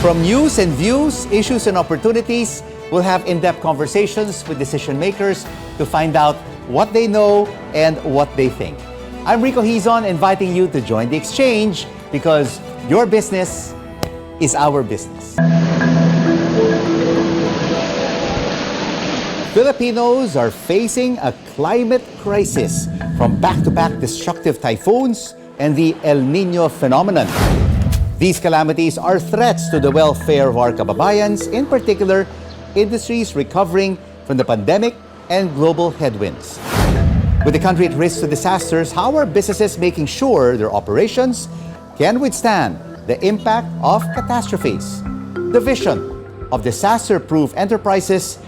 From news and views, issues and opportunities, we'll have in-depth conversations with decision makers to find out what they know and what they think. I'm Rico Hizon, inviting you to join the exchange because your business is our business. Filipinos are facing a climate crisis from back-to-back destructive typhoons and the El Nino phenomenon. These calamities are threats to the welfare of our kababayans, in particular, industries recovering from the pandemic and global headwinds. With the country at risk to disasters, how are businesses making sure their operations can withstand the impact of catastrophes? The vision of disaster-proof enterprises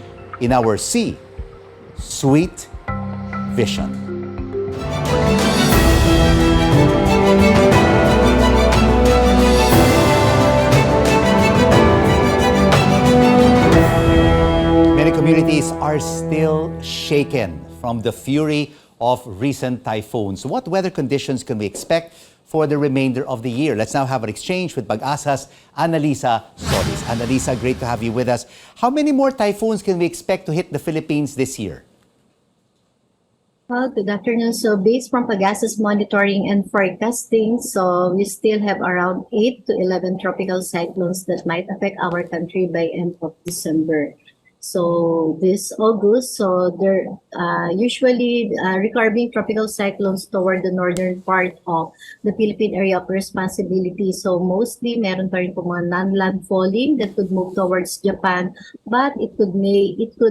in our C-Suite vision. Communities are still shaken from the fury of recent typhoons. What weather conditions can we expect for the remainder of the year? Let's now have an exchange with PAG-ASA's Liza Solis. Liza, great to have you with us. How many more typhoons can we expect to hit the Philippines this year? Well, good afternoon. So based from PAG-ASA's monitoring and forecasting, so we still have around 8 to 11 tropical cyclones that might affect our country by end of December. So this August, so there usually recurring tropical cyclones toward the northern part of the Philippine area of responsibility. So mostly meron pa rin po mga non-landfalling that could move towards Japan, but it could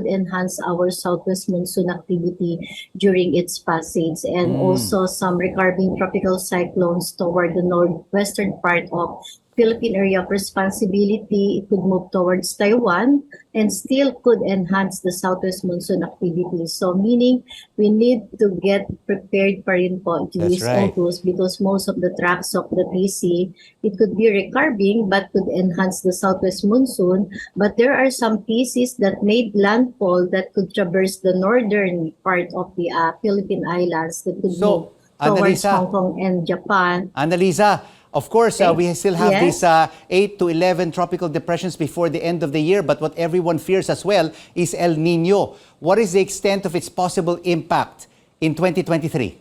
enhance our southwest monsoon activity during its passage, and also some recurring tropical cyclones toward the northwestern part of Philippine area of responsibility. It could move towards Taiwan and still could enhance the southwest monsoon activity. So meaning we need to get prepared pa rin po to this August, because most of the tracks of the PC, it could be recurring but could enhance the southwest monsoon. But there are some PCs that made landfall that could traverse the northern part of the Philippine Islands that could move towards Hong Kong and Japan. Liza, of course, we still have these 8 to 11 tropical depressions before the end of the year, but what everyone fears as well is El Nino. What is the extent of its possible impact in 2023?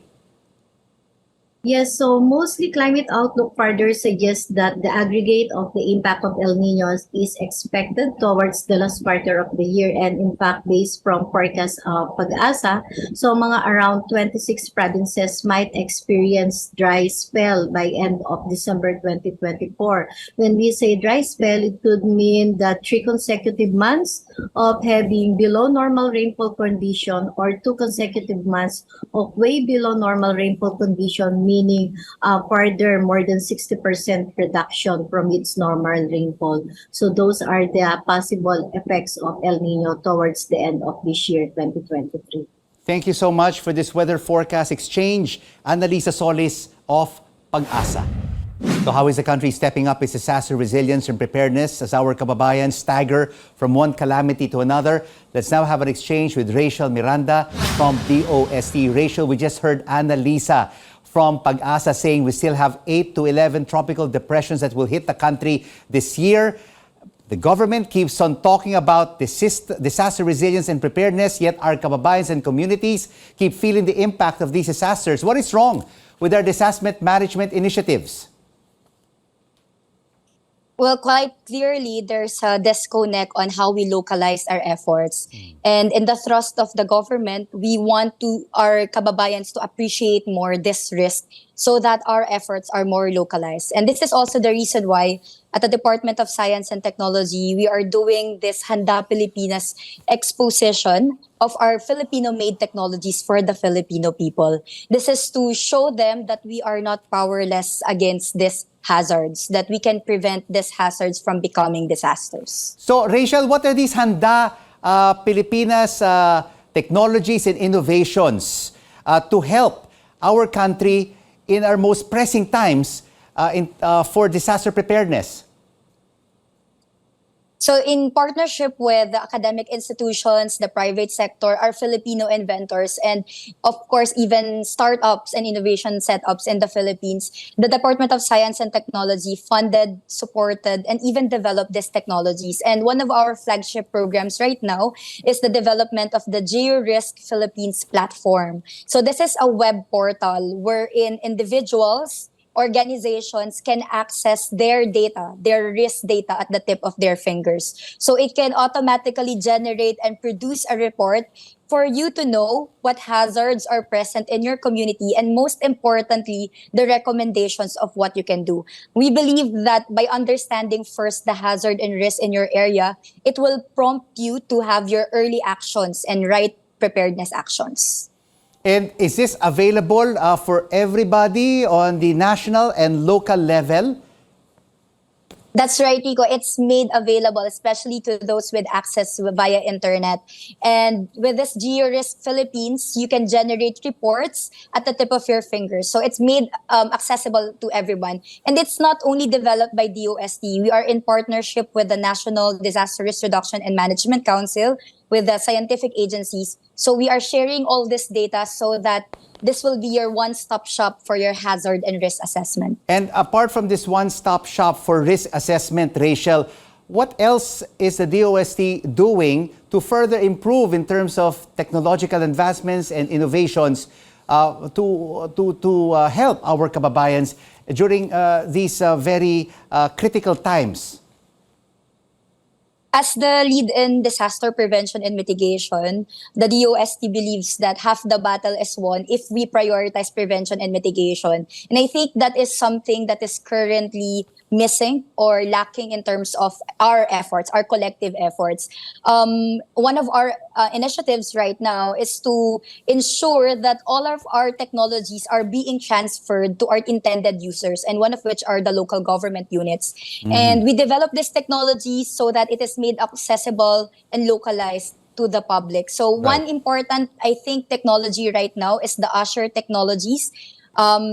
Yes, so mostly climate outlook further suggests that the aggregate of the impact of El Nino is expected towards the last quarter of the year, and in fact based from forecast of PAG-ASA, so mga around 26 provinces might experience dry spell by end of December 2024. When we say dry spell, it could mean that 3 consecutive months of having below normal rainfall condition or 2 consecutive months of way below normal rainfall condition, meaning further more than 60% reduction from its normal rainfall. So those are the possible effects of El Nino towards the end of this year, 2023. Thank you so much for this weather forecast exchange, Liza Solis of PAG-ASA. So how is the country stepping up its disaster resilience and preparedness as our kababayans stagger from one calamity to another? Let's now have an exchange with Rachel Miranda from DOST. Rachel, we just heard Liza from PAG-ASA saying we still have 8 to 11 tropical depressions that will hit the country this year. The government keeps on talking about disaster resilience and preparedness, yet our kababayans and communities keep feeling the impact of these disasters. What is wrong with our disaster management initiatives? Well, quite clearly, there's a disconnect on how we localize our efforts. And in the thrust of the government, we want our kababayans to appreciate more this risk so that our efforts are more localized. And this is also the reason why at the Department of Science and Technology, we are doing this Handa Pilipinas exposition of our Filipino-made technologies for the Filipino people. This is to show them that we are not powerless against these hazards, that we can prevent these hazards from becoming disasters. So, Rachel, what are these Handa Pilipinas technologies and innovations to help our country in our most pressing times for disaster preparedness? So in partnership with the academic institutions, the private sector, our Filipino inventors, and of course, even startups and innovation setups in the Philippines, the Department of Science and Technology funded, supported, and even developed these technologies. And one of our flagship programs right now is the development of the GeoRisk Philippines platform. So this is a web portal wherein individuals, organizations can access their data, their risk data at the tip of their fingers. So it can automatically generate and produce a report for you to know what hazards are present in your community and most importantly, the recommendations of what you can do. We believe that by understanding first the hazard and risk in your area, it will prompt you to have your early actions and right preparedness actions. And is this available for everybody on the national and local level? That's right, Rico. It's made available, especially to those with access via internet. And with this GeoRisk Philippines, you can generate reports at the tip of your fingers. So it's made accessible to everyone. And it's not only developed by DOST. We are in partnership with the National Disaster Risk Reduction and Management Council, with the scientific agencies. So we are sharing all this data so that this will be your one-stop shop for your hazard and risk assessment. And apart from this one-stop shop for risk assessment, Rachel, what else is the DOST doing to further improve in terms of technological advancements and innovations to help our kababayans during these very critical times? As the lead in disaster prevention and mitigation, the DOST believes that half the battle is won if we prioritize prevention and mitigation. And I think that is something that is currently missing or lacking in terms of our efforts, our collective efforts. One of our initiatives right now is to ensure that all of our technologies are being transferred to our intended users, and one of which are the local government units. And we develop this technology so that it is made accessible and localized to the public. So one important, I think, technology right now is the Usher technologies.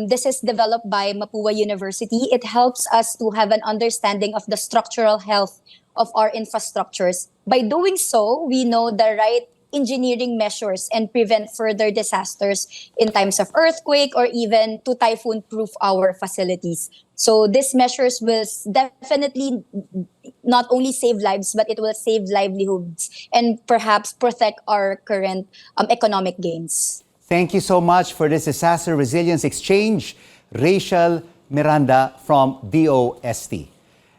This is developed by Mapua University. It helps us to have an understanding of the structural health of our infrastructures. By doing so, we know the right engineering measures and prevent further disasters in times of earthquake or even to typhoon-proof our facilities. So these measures will definitely not only save lives, but it will save livelihoods and perhaps protect our current economic gains. Thank you so much for this disaster resilience exchange, Rachel Miranda from DOST.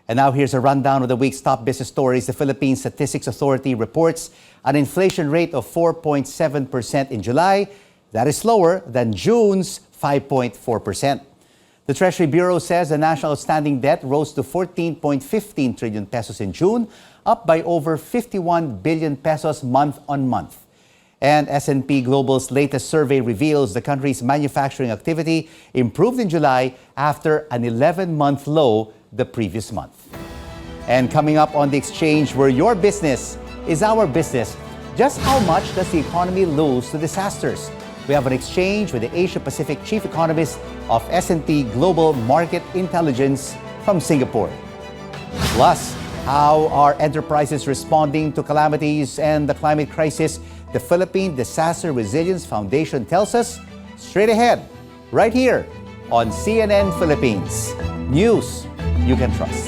And now here's a rundown of the week's top business stories. The Philippine Statistics Authority reports an inflation rate of 4.7% in July. That is lower than June's 5.4%. The Treasury Bureau says the national outstanding debt rose to 14.15 trillion pesos in June, up by over 51 billion pesos month on month. And S&P Global's latest survey reveals the country's manufacturing activity improved in July after an 11-month low the previous month. And coming up on the exchange, where your business is our business, just how much does the economy lose to disasters? We have an exchange with the Asia-Pacific Chief Economist of S&P Global Market Intelligence from Singapore. Plus, how are enterprises responding to calamities and the climate crisis? The Philippine Disaster Resilience Foundation tells us straight ahead, right here on CNN Philippines. News you can trust.